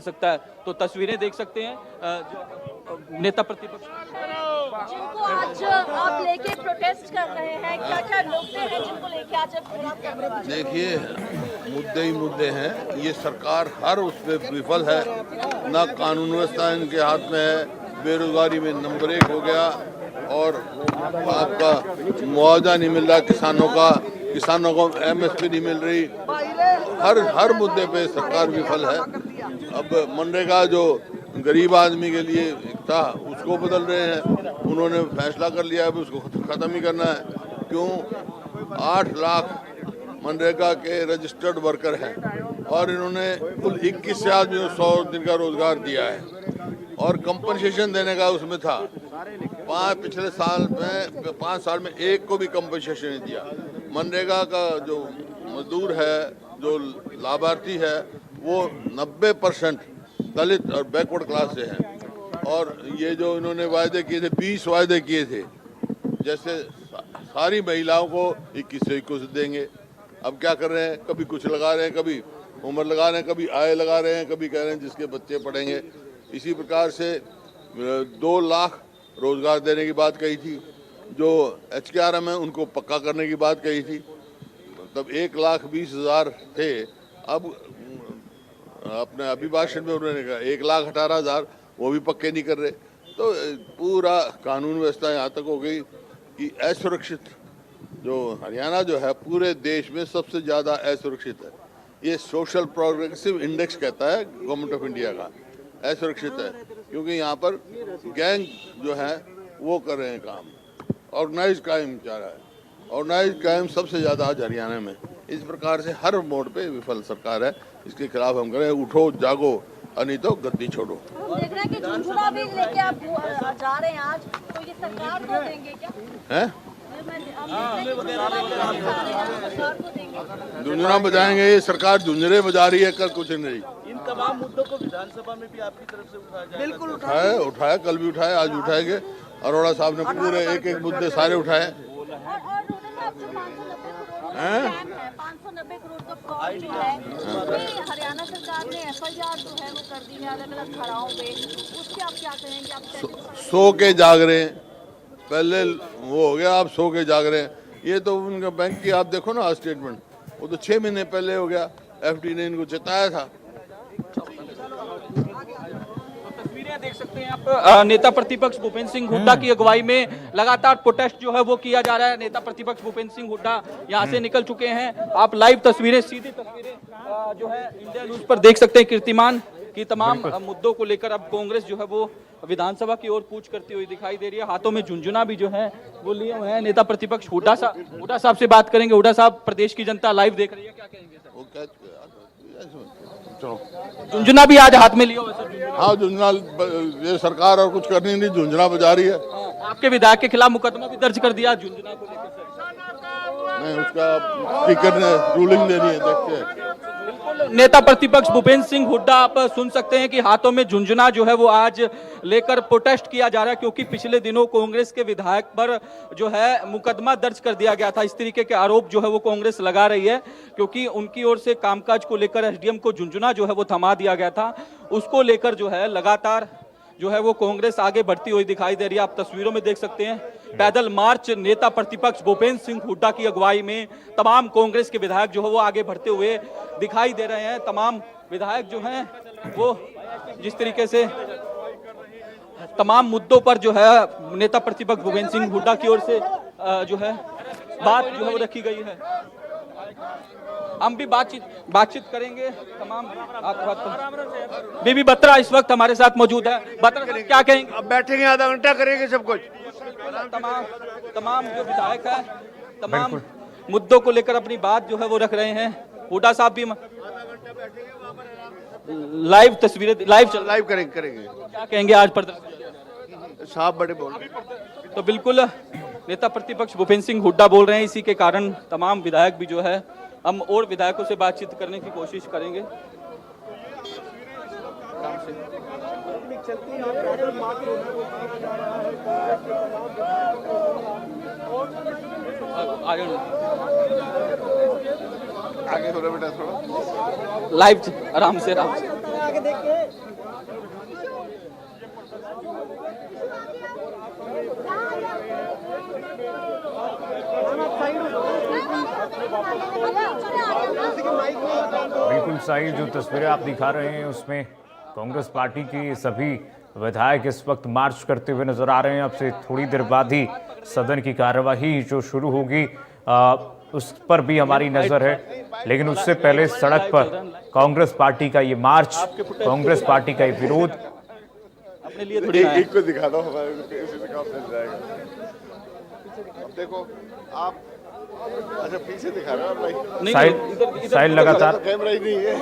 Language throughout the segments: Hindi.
सकता है। तो तस्वीरें देख सकते हैं जो नेता प्रतिपक्ष जिनको आज आप लेके प्रोटेस्ट कर रहे हैं, क्या क्या मुद्दे हैं जिनको लेके आज आप प्रोटेस्ट कर रहे हैं? देखिए, मुद्दे ही मुद्दे हैं। ये सरकार हर उस पर विफल है। ना कानून व्यवस्था इनके हाथ में है, बेरोजगारी में नंबर 1 हो गया, और आपका मुआवजा नहीं मिल रहा किसानों को MSP नहीं मिल रही। हर मुद्दे पे सरकार विफल है। अब मनरेगा जो गरीब आदमी के लिए था उसको बदल रहे हैं। उन्होंने फैसला कर लिया है उसको ख़त्म ही करना है। क्यों? 8 लाख मनरेगा के रजिस्टर्ड वर्कर हैं और इन्होंने कुल 21 आदमियों को 100 दिन का रोजगार दिया है और कंपनसेशन देने का उसमें था। पिछले साल में 5 साल में एक को भी कंपनसेशन नहीं दिया। मनरेगा का जो मजदूर है, जो लाभार्थी है, वो 90% दलित और बैकवर्ड क्लास से हैं। और ये जो इन्होंने वायदे किए थे, 20 वायदे किए थे, जैसे सारी महिलाओं को 21 से 21 देंगे। अब क्या कर रहे हैं? कभी कुछ लगा रहे हैं, कभी उम्र लगा रहे हैं, कभी आय लगा रहे हैं, कभी कह रहे हैं जिसके बच्चे पढ़ेंगे। इसी प्रकार से 2 लाख रोजगार देने की बात कही थी। जो HKRM है उनको पक्का करने की बात कही थी। मतलब 1,20,000 थे। अब अपने अभिभाषण में उन्होंने कहा 1,18,000, वो भी पक्के नहीं कर रहे। तो पूरा कानून व्यवस्था यहाँ तक हो गई कि असुरक्षित, जो हरियाणा जो है पूरे देश में सबसे ज़्यादा असुरक्षित है। ये सोशल प्रोग्रेसिव इंडेक्स कहता है गवर्नमेंट ऑफ इंडिया का, असुरक्षित है। क्योंकि यहाँ पर गैंग जो है वो कर रहे हैं काम, ऑर्गेनाइज क्राइम जा रहा है। ऑर्गेनाइज क्राइम सबसे ज़्यादा आज हरियाणा में। इस प्रकार से हर मोड़ पे विफल सरकार है। इसके खिलाफ हम करें, उठो जागो, नहीं तो गद्दी छोड़ो। हम देख रहे हैं कि झुंझुनू भी लेके आप जा रहे हैं आज, तो ये सरकार को देंगे क्या? हैं? सरकार को देंगे? झुंझुना बजाएंगे, ये सरकार झुंझुने बजा रही है, कल कुछ नहीं। इन तमाम मुद्दों को विधानसभा में भी आपकी तरफ से उठाया जाएगा? बिल्कुल उठाया, कल भी उठाया, आज उठाएंगे। अरोड़ा साहब ने पूरे एक मुद्दे सारे उठाए। और 590 करोड़ का फ्रॉड जो है, उसमें हरियाणा सरकार ने FIR जो है वो कर दी है अलग-अलग धाराओं पे। उससे आप क्या कहेंगे? आप सो के जाग रहे हैं। पहले वो हो गया, आप सो के जाग रहे हैं। ये तो उनका बैंक की आप देखो ना स्टेटमेंट, वो तो 6 महीने पहले हो गया। FD ने इनको चेताया था। तस्वीरें देख सकते हैं आप, नेता प्रतिपक्ष भूपेंद्र सिंह हुड्डा की अगुवाई में लगातार प्रोटेस्ट जो है वो किया जा रहा है। नेता प्रतिपक्ष भूपेंद्र सिंह हुड्डा यहाँ से निकल चुके हैं। आप लाइव तस्वीरें, सीधी तस्वीरें जो है इंडिया न्यूज पर देख सकते हैं। कीर्तिमान की तमाम मुद्दों को लेकर अब कांग्रेस जो है वो विधानसभा की ओर कूच करती हुई दिखाई दे रही है। हाथों में झुंझुना भी जो है वो लिए हुए हैं। नेता प्रतिपक्ष हुड्डा साहब से बात करेंगे। हुड्डा साहब, प्रदेश की जनता लाइव देख रही है, क्या कहेंगे सर? झुंझुना भी आज हाथ में लिया हुआ सर? हाँ, झुंझुना, ये सरकार और कुछ करनी नहीं, झुंझुना बजा रही है। आपके विधायक के खिलाफ मुकदमा भी दर्ज कर दिया झुंझुना को लेकर सर? नहीं, उसका स्पीकर ने रूलिंग देनी है, देखते हैं। नेता प्रतिपक्ष भूपेंद्र सिंह हुड्डा, आप सुन सकते हैं कि हाथों में झुंझुना जो है वो आज लेकर प्रोटेस्ट किया जा रहा है, क्योंकि पिछले दिनों कांग्रेस के विधायक पर जो है मुकदमा दर्ज कर दिया गया था। इस तरीके के आरोप जो है वो कांग्रेस लगा रही है, क्योंकि उनकी ओर से कामकाज को लेकर SDM को झुंझुना जो है वो थमा दिया गया था। उसको लेकर जो है लगातार जो है वो कांग्रेस आगे बढ़ती हुई दिखाई दे रही है। आप तस्वीरों में देख सकते हैं पैदल मार्च नेता प्रतिपक्ष भूपेंद्र सिंह हुड्डा की अगुवाई में तमाम कांग्रेस के विधायक जो है वो आगे बढ़ते हुए दिखाई दे रहे हैं। तमाम विधायक जो हैं वो जिस तरीके से तमाम मुद्दों पर जो है नेता प्रतिपक्ष भूपेंद्र सिंह हुड्डा की ओर से जो है बात जो है वो रखी गई है। हम भी बातचीत करेंगे तमाम। बीबी बत्रा इस वक्त हमारे साथ मौजूद है। बत्रा, क्या कहेंगे? अब बैठेंगे, आधा घंटा करेंगे सब कुछ। तमाम जो विधायक है तमाम मुद्दों को लेकर अपनी बात जो है वो रख रहे हैं। हुड्डा साहब भी लाइव तस्वीरें लाइव करेंगे। क्या कहेंगे आज प्रदर्शन? साहब बड़े बोल। तो बिल्कुल नेता प्रतिपक्ष भूपेंद्र सिंह हुड्डा बोल रहे हैं। इसी के कारण तमाम विधायक भी जो है, हम और विधायकों से बातचीत करने की कोशिश करेंगे। आगे थोड़ा बेटा, थोड़ा लाइव, आराम से। बिल्कुल सही, जो तस्वीरें आप दिखा रहे हैं उसमें कांग्रेस पार्टी की सभी विधायक इस वक्त मार्च करते हुए नजर आ रहे हैं। अब से थोड़ी देर बाद ही सदन की कार्यवाही जो शुरू होगी उस पर भी हमारी नजर है, लेकिन उससे पहले सड़क पर कांग्रेस पार्टी का ये मार्च, कांग्रेस पार्टी का ये विरोध। अपने लिए थोड़ी ना है। एक को दिखा दो, हमारे इसे दिखाओ, मिल जाएगा। अब देखो आप, अच्छा पीछे दिखा रहे हो भाई, नहीं, साहिल साहिल लगातार कैमरा ही नहीं है।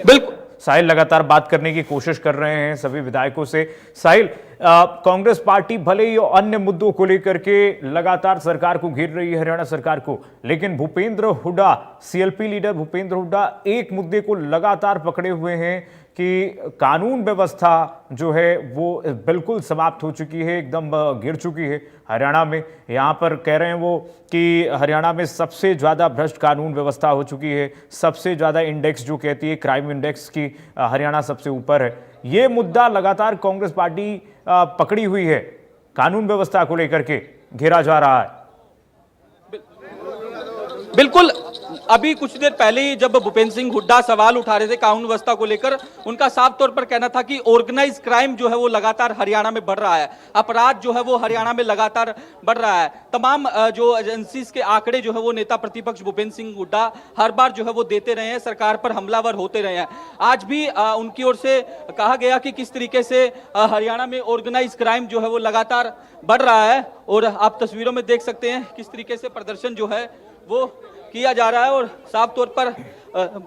बिल्कुल साहिल लगातार बात करने की कोशिश कर रहे हैं सभी विधायकों से। साहिल, कांग्रेस पार्टी भले ही अन्य मुद्दों को लेकर के लगातार सरकार को घेर रही है, हरियाणा सरकार को, लेकिन भूपेंद्र हुड्डा, सीएलपी लीडर भूपेंद्र हुड्डा एक मुद्दे को लगातार पकड़े हुए हैं कि कानून व्यवस्था जो है वो बिल्कुल समाप्त हो चुकी है, एकदम गिर चुकी है हरियाणा में। यहाँ पर कह रहे हैं वो कि हरियाणा में सबसे ज़्यादा भ्रष्ट कानून व्यवस्था हो चुकी है, सबसे ज़्यादा इंडेक्स जो कहती है क्राइम इंडेक्स की हरियाणा सबसे ऊपर है। ये मुद्दा लगातार कांग्रेस पार्टी पकड़ी हुई है, कानून व्यवस्था को लेकर के घेरा जा रहा है। बिल्कुल, अभी कुछ देर पहले ही जब भूपेंद्र सिंह हुड्डा सवाल उठा रहे थे कानून व्यवस्था को लेकर, उनका साफ तौर पर कहना था कि ऑर्गेनाइज क्राइम जो है वो लगातार हरियाणा में बढ़ रहा है, अपराध जो है वो हरियाणा में लगातार बढ़ रहा है। तमाम जो एजेंसीज के आंकड़े जो है वो नेता प्रतिपक्ष भूपेंद्र सिंह हुड्डा हर बार जो है वो देते रहे हैं, सरकार पर हमलावर होते रहे हैं। आज भी उनकी ओर से कहा गया कि किस तरीके से हरियाणा में ऑर्गेनाइज क्राइम जो है वो लगातार बढ़ रहा है, और आप तस्वीरों में देख सकते हैं किस तरीके से प्रदर्शन जो है वो किया जा रहा है। और साफ तौर पर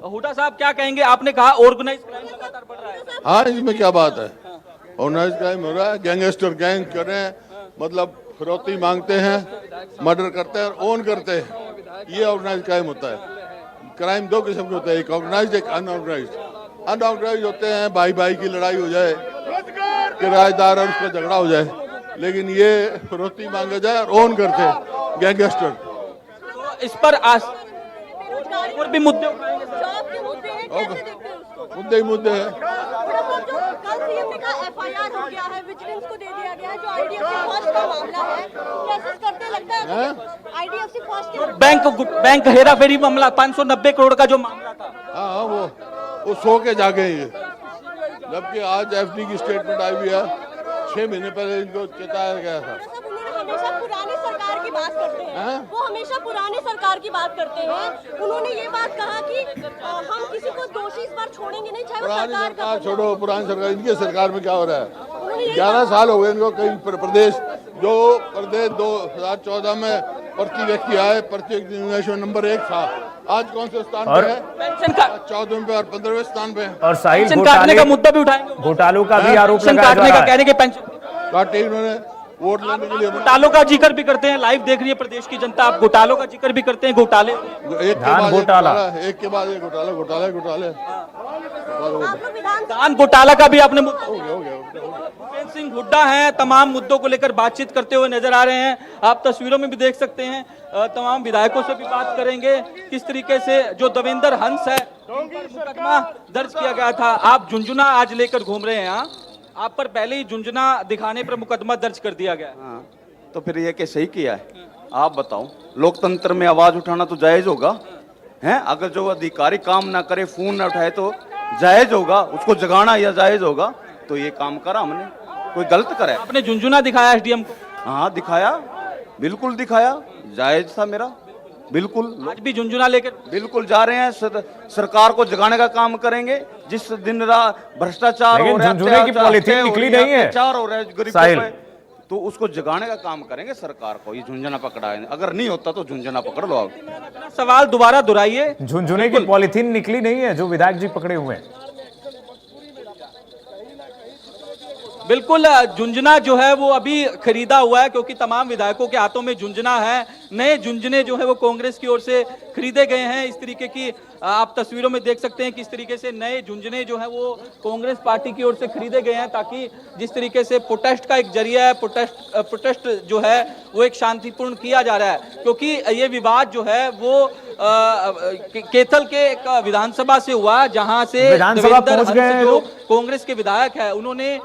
हुड्डा साहब क्या कहेंगे? आपने कहा ऑर्गेनाइज क्राइम लगातार बढ़ रहा है। हाँ, इसमें क्या बात है, ऑर्गेनाइज क्राइम हो रहा है, गैंगस्टर गैंग कर रहे हैं, मतलब फिरौती मांगते हैं, मर्डर करते हैं और ओन करते हैं, ये ऑर्गेनाइज क्राइम होता है। क्राइम दो किस्म के होते हैं, एक ऑर्गेनाइज, एक अनऑर्गेनाइज। अनऑर्गेनाइज होते हैं भाई भाई की लड़ाई हो जाए, किराएदार और उसका झगड़ा हो जाए, लेकिन ये फिरौती मांगा जाए और ओन करते हैं गैंगस्टर। इस पर बेरोजगारी और भी मुद्दे उठाएंगे। जॉब के मुद्दे हैं, कैसे देखते हैं उसको? मुद्दे ही मुद्दे हैं। जो कल सीएम ने कहा एफआईआर हो गया है, विजिलेंस को दे दिया गया है, जो आईडीएफसी फर्स्ट का मामला है, कैसे करते लगता है आईडीएफसी फर्स्ट के बैंक हेरा फेरी मामला 590 करोड़ का जो मामला था, हाँ वो सो के जागे ये, जबकि आज एफडी की स्टेटमेंट आई हुई है, 6 महीने पहले इनको चेताया गया था। हमेशा पुरानी सरकार की बात करते हैं, वो हमेशा पुरानी सरकार की बात करते हैं। उन्होंने ये बात कहा कि हम किसी को दोषी इस बार छोड़ेंगे नहीं, चाहे वो पुरानी सरकार का सरकार छोड़ो, पुरानी सरकार, इनकी सरकार में क्या हो रहा है? 11 साल हो गए इनको। कई प्रदेश 2014 में प्रति व्यक्ति आय, प्रति नंबर 1 था, आज कौन से स्थान पे है? पेंशन का 14वें पे और 15वें स्थान पे है। और साहिल पेंशन काटने का मुद्दा भी उठाएंगे। घोटालों का भी आरोप पेंशन लगाया जा काटने रहा का है। कहने के पेंशन काटे इन्होंने वोट लेने के लिए। घोटालों का जिक्र भी करते हैं, लाइव देख रही है प्रदेश की जनता, आप घोटालों का जिक्र भी करते हैं। घोटाले एक के धान बाद घोटाला। एक के बाद एक घोटाला घोटाला घोटाले। आप लोग विधानसभा धान घोटाला का भी आपने मुद्दा। हो गया। भूपेंद्र सिंह हुड्डा हैं, तमाम मुद्दों को लेकर बातचीत करते हुए नजर आ रहे हैं। आप तस्वीरों में भी देख सकते हैं, तमाम विधायकों से भी बात करेंगे किस तरीके से जो देवेंद्र हंस है, मुकदमा दर्ज किया गया था। आप झुंझुना आज लेकर घूम रहे हैं, आप पर पहले ही झुंझुना दिखाने पर मुकदमा दर्ज कर दिया गया। हाँ, तो फिर ये क्या सही किया है? आप बताओ, लोकतंत्र में आवाज उठाना तो जायज होगा हैं? अगर जो अधिकारी काम ना करे, फोन ना उठाए तो जायज होगा, उसको जगाना या जायज होगा? तो ये काम करा हमने, कोई गलत करा है? आपने झुंझुना दिखाया एसडीएम को? हाँ दिखाया, बिल्कुल दिखाया, जायज था मेरा, बिल्कुल। आज भी झुंझुना लेकर बिल्कुल जा रहे हैं, सरकार को जगाने का काम करेंगे। जिस दिन रात भ्रष्टाचार हो रहा है, झुंझुने की पॉलिथीन निकली नहीं है, अत्याचार हो रहा है गरीबों साहिल, पे, तो उसको जगाने का काम करेंगे सरकार को। ये झुंझुना पकड़ा है, अगर नहीं होता तो झुंझुना पकड़ लो आप। सवाल दोबारा दोहराइए। झुंझुने की पॉलिथीन निकली नहीं है जो विधायक जी पकड़े हुए हैं। बिल्कुल, झुंझुना जो है वो अभी खरीदा हुआ है, क्योंकि तमाम विधायकों के हाथों में झुंझुना है। नए झुंझुने जो है वो कांग्रेस की ओर से खरीदे गए हैं। इस तरीके की आप तस्वीरों में देख सकते हैं कि इस तरीके से नए झुंझुने जो है वो कांग्रेस पार्टी की ओर से खरीदे गए हैं, ताकि जिस तरीके से प्रोटेस्ट का एक जरिया है, प्रोटेस्ट जो है वो एक शांतिपूर्ण किया जा रहा है। क्योंकि ये विवाद जो है वो कैथल के एक विधानसभा से हुआ, जहां से विधानसभा देवेंद्र पहुंच गए हंस हैं जो लोग। कांग्रेस के विधायक है, उन्होंने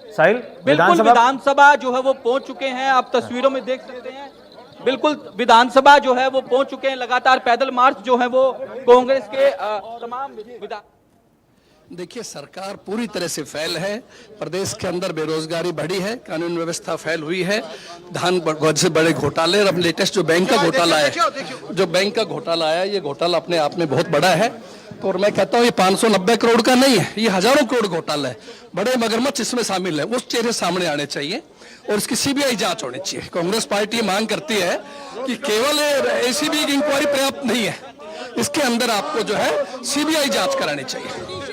साहिल बिल्कुल विधानसभा जो है वो पहुंच चुके हैं। आप तस्वीरों में देख सकते हैं, बिल्कुल विधानसभा जो है वो पहुंच चुके हैं। लगातार पैदल मार्च जो है वो कांग्रेस के तमाम देखिए, सरकार पूरी तरह से फेल है। प्रदेश के अंदर बेरोजगारी बढ़ी है, कानून व्यवस्था फेल हुई है, धान से बड़े घोटाले, और अब लेटेस्ट जो बैंक का घोटाला है, जो बैंक का घोटाला है, ये घोटाला अपने आप में बहुत बड़ा है। तो और मैं कहता हूँ ये 590 करोड़ का नहीं है, ये हजारों करोड़ घोटाला है। बड़े मगरमच्छ इसमें शामिल है, उस चेहरे सामने आने चाहिए और इसकी सीबीआई जांच होनी चाहिए। कांग्रेस पार्टी मांग करती है कि केवल एसीबी की इंक्वायरी पर्याप्त नहीं है, इसके अंदर आपको जो है सीबीआई जांच करानी चाहिए।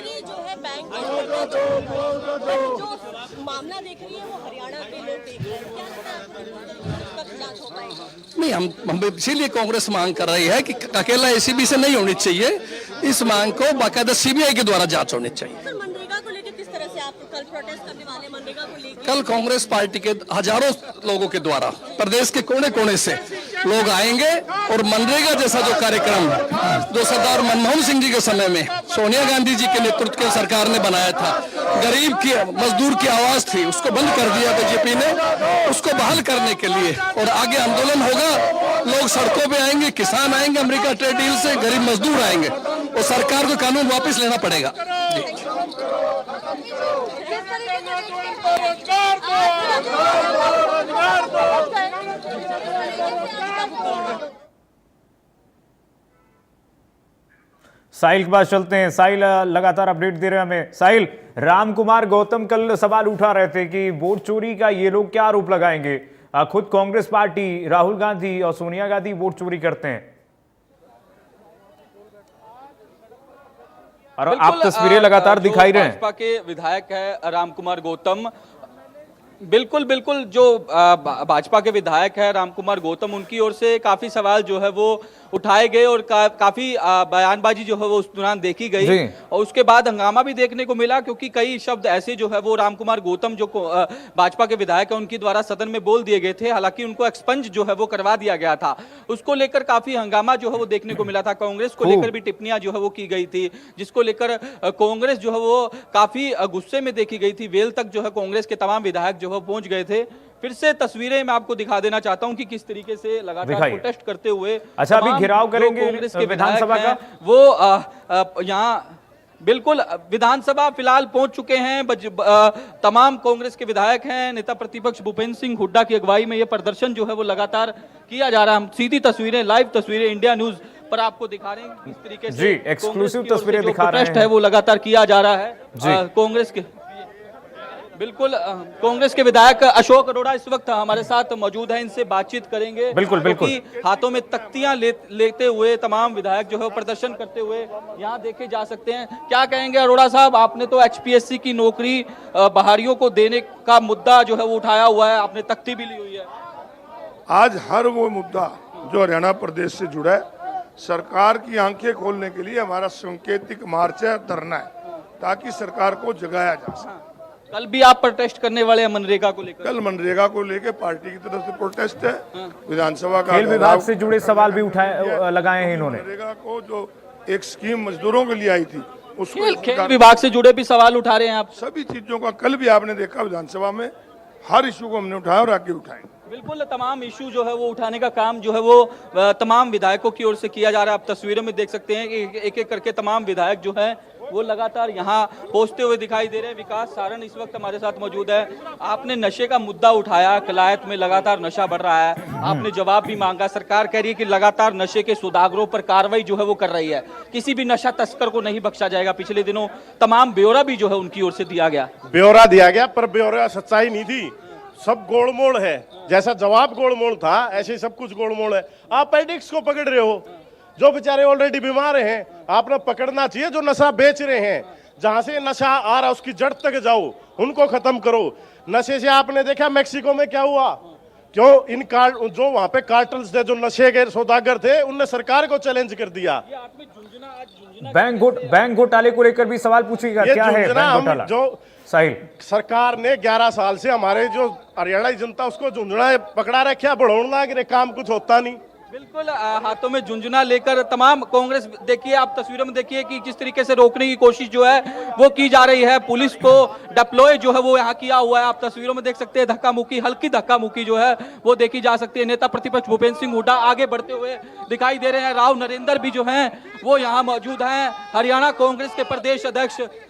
जो मामला देख रही है वो हरियाणा के लोग देख रहे हैं, क्या लगता है आपको कब जांच हो पाएगा? नहीं, हम इसीलिए कांग्रेस मांग कर रही है कि अकेला एसीबी से नहीं होनी चाहिए, इस मांग को बाकायदा सीबीआई के द्वारा जांच होनी चाहिए। सर, मनरेगा को लेकर किस तरह से आप कल प्रोटेस्ट करने वाले मनरेगा को लेकर? कल कांग्रेस पार्टी के हजारों लोगों के द्वारा प्रदेश के कोने कोने से लोग आएंगे और मनरेगा जैसा जो कार्यक्रम जो सरदार मनमोहन सिंह जी के समय में सोनिया गांधी जी के नेतृत्व की सरकार ने बनाया था, गरीब की मजदूर की आवाज थी, उसको बंद कर दिया बीजेपी ने, उसको बहाल करने के लिए और आगे आंदोलन होगा। लोग सड़कों पे आएंगे, किसान आएंगे, अमेरिका ट्रेड डील से गरीब मजदूर आएंगे और सरकार को कानून वापस लेना पड़ेगा। साहिल के पास चलते हैं। साहिल लगातार अपडेट दे रहे हैं हमें। साहिल, रामकुमार गौतम कल सवाल उठा रहे थे कि वोट चोरी का ये लोग क्या आरोप लगाएंगे, खुद कांग्रेस पार्टी, राहुल गांधी और सोनिया गांधी वोट चोरी करते हैं, और आप तस्वीरें लगातार दिखाई रहे हैं। भाजपा के विधायक है रामकुमार गौतम, बिल्कुल बिल्कुल जो भाजपा के विधायक है रामकुमार गौतम, उनकी ओर से काफी सवाल जो है वो उठाए गए और काफी बयानबाजी जो है वो उस दौरान देखी गई और उसके बाद हंगामा भी देखने को मिला, क्योंकि कई शब्द ऐसे जो है वो रामकुमार गौतम जो भाजपा के विधायक है उनकी द्वारा सदन में बोल दिए गए थे। हालांकि उनको एक्सपंज जो है वो करवा दिया गया था, उसको लेकर काफी हंगामा जो है वो देखने को मिला था। कांग्रेस को लेकर भी टिप्पणियां जो है वो की गई थी, जिसको लेकर कांग्रेस जो है वो काफी गुस्से में देखी गई थी। वेल तक जो है कांग्रेस के तमाम विधायक जो है पहुंच गए थे। फिर से तस्वीरें मैं आपको दिखा देना चाहता हूं कि किस तरीके से लगातार प्रोटेस्ट करते हुए अच्छा अभी घिराव करेंगे कांग्रेस के विधानसभा का, वो यहाँ बिल्कुल विधानसभा फिलहाल पहुंच चुके हैं। तमाम कांग्रेस के विधायक हैं, नेता प्रतिपक्ष भूपेंद्र सिंह हुड्डा की अगुवाई में ये प्रदर्शन जो है वो लगातार किया जा रहा है। हम सीधी तस्वीरें, लाइव तस्वीरें इंडिया न्यूज पर आपको दिखा रहे हैं किस तरीके से जी एक्सक्लूसिव तस्वीरें दिखा रहे हैं। है वो लगातार किया जा रहा है कांग्रेस के, बिल्कुल कांग्रेस के विधायक अशोक अरोड़ा इस वक्त हमारे साथ मौजूद हैं, इनसे बातचीत करेंगे। बिल्कुल बिल्कुल हाथों में तख्तियां लेते हुए तमाम विधायक जो है प्रदर्शन करते हुए यहां देखे जा सकते हैं। क्या कहेंगे अरोड़ा साहब, आपने तो एचपीएससी की नौकरी बाहरियों को देने का मुद्दा जो है वो उठाया हुआ है, आपने तख्ती भी ली हुई है। आज हर वो मुद्दा जो हरियाणा प्रदेश से जुड़ा है, सरकार की आंखें खोलने के लिए हमारा सांकेतिक मार्च है, धरना है, ताकि सरकार को जगाया जा सके। कल भी आप प्रोटेस्ट करने वाले हैं मनरेगा को लेकर? कल मनरेगा को लेकर पार्टी की तरफ से प्रोटेस्ट है। विधानसभा का खेल विभाग से जुड़े सवाल भी उठाए लगाए हैं इन्होंने। मनरेगा को जो एक स्कीम मजदूरों के लिए आई थी उसको, खेल विभाग से जुड़े भी सवाल उठा रहे हैं आप? सभी चीजों का कल भी आपने देखा विधानसभा में, हर इशू को हमने उठाया और आगे उठाएंगे। बिल्कुल तमाम इशू जो है वो उठाने का काम जो है वो तमाम विधायकों की ओर से किया जा रहा है। आप तस्वीरों में देख सकते हैं कि एक एक करके तमाम विधायक जो है वो लगातार यहाँ पहुंचते हुए दिखाई दे रहे हैं। विकास सारण इस वक्त हमारे साथ मौजूद है। आपने नशे का मुद्दा उठाया, कलायत में लगातार नशा बढ़ रहा है, आपने जवाब भी मांगा। सरकार कह रही है कि लगातार नशे के सौदागरों पर कार्रवाई जो है वो कर रही है, किसी भी नशा तस्कर को नहीं बख्शा जाएगा। पिछले दिनों तमाम ब्यौरा भी जो है उनकी ओर से दिया गया, ब्यौरा दिया गया, पर ब्यौरा सच्चाई नहीं थी, सब गोलमोल है। जैसा जवाब गोलमोल था ऐसे सब कुछ गोलमोल है। आप एडिक्ट्स को पकड़ रहे हो, जो बेचारे ऑलरेडी बीमार हैं, आपने पकड़ना चाहिए। जो नशा बेच रहे हैं, जहां से नशा आ रहा उसकी जड़ तक जाओ, उनको खत्म करो। नशे से आपने देखा मैक्सिको में क्या हुआ, क्यों इन कार्ड जो वहां पे कार्टल्स थे, जो नशे के सौदागर थे, उनने सरकार को चैलेंज कर दिया। बैंक घोटाले को लेकर भी सवाल पूछेगा, ये क्या है झुंझुना बैंक हम घोटाला? जो साहिल, सरकार ने 11 साल से हमारे जो हरियाणा की जनता उसको झुंझुना पकड़ा रखा, बढ़ोड़ लाग रहे, काम कुछ होता नहीं। बिल्कुल हाथों में झुंझुना लेकर तमाम कांग्रेस, देखिए आप तस्वीरों में देखिए कि किस तरीके से रोकने की कोशिश जो है वो की जा रही है। पुलिस को डिप्लॉय जो है वो यहाँ किया हुआ है। आप तस्वीरों में देख सकते हैं धक्का मुक्की, हल्की धक्का मुक्की जो है वो देखी जा सकती है। नेता प्रतिपक्ष भूपेंद्र सिंह हुड्डा आगे बढ़ते हुए दिखाई दे रहे हैं। राव नरेंद्र भी जो हैं वो यहाँ मौजूद हैं। हरियाणा कांग्रेस के प्रदेश अध्यक्ष